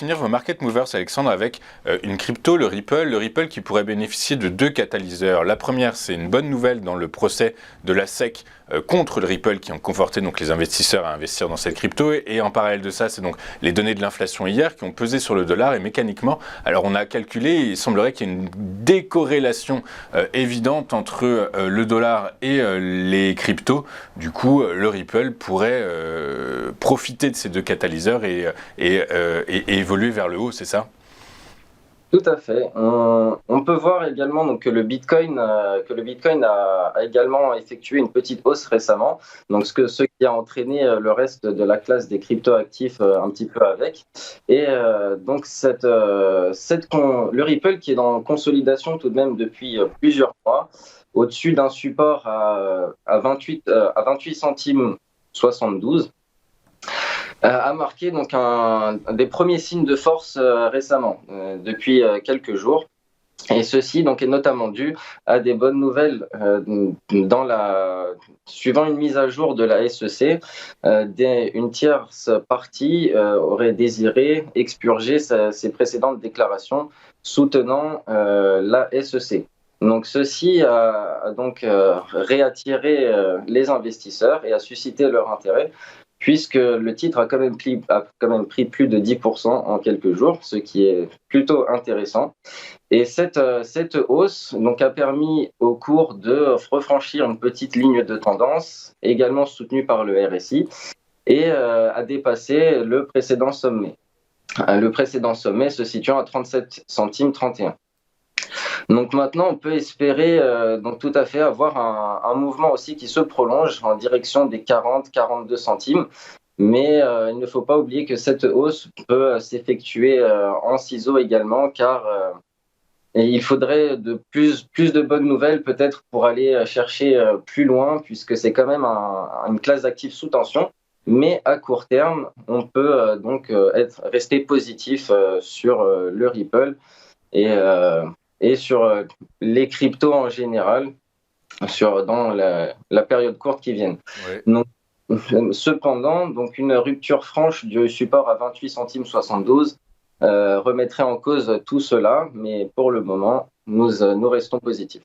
finir vos market movers, Alexandre, avec une crypto, le Ripple qui pourrait bénéficier de 2 catalyseurs. La première, c'est une bonne nouvelle dans le procès de la SEC contre le Ripple qui ont conforté donc les investisseurs à investir dans cette crypto. Et en parallèle de ça, c'est donc les données de l'inflation hier qui ont pesé sur le dollar et mécaniquement, alors on a calculé, il semblerait qu'il y ait une décorrélation évidente entre le dollar et les cryptos. Du coup, le Ripple pourrait profiter de ces 2 catalyseurs et évoluer vers le haut, c'est ça? Tout à fait. On peut voir également donc, que le Bitcoin a également effectué une petite hausse récemment, donc ce qui a entraîné le reste de la classe des crypto-actifs un petit peu avec. Et donc le Ripple qui est dans consolidation tout de même depuis plusieurs mois, au-dessus d'un support à 28 centimes 72. A marqué donc un des premiers signes de force récemment, depuis quelques jours. Et ceci donc est notamment dû à des bonnes nouvelles suivant une mise à jour de la SEC. Une tierce partie aurait désiré expurger ses précédentes déclarations soutenant la SEC. Donc ceci a donc réattiré les investisseurs et a suscité leur intérêt, puisque le titre a quand même pris plus de 10% en quelques jours, ce qui est plutôt intéressant. Et cette hausse donc, a permis au cours de refranchir une petite ligne de tendance, également soutenue par le RSI, et a dépassé le précédent sommet. Le précédent sommet se situant à 37 centimes 31. Donc maintenant, on peut espérer donc tout à fait avoir un mouvement aussi qui se prolonge en direction des 40-42 centimes. Mais il ne faut pas oublier que cette hausse peut s'effectuer en ciseaux également, car il faudrait plus de bonnes nouvelles peut-être pour aller chercher plus loin, puisque c'est quand même une classe d'actifs sous tension. Mais à court terme, on peut rester positif sur le Ripple et sur les cryptos en général, dans la période courte qui vient. Ouais. Donc, cependant, donc une rupture franche du support à 28 centimes 72 remettrait en cause tout cela, mais pour le moment, nous restons positifs.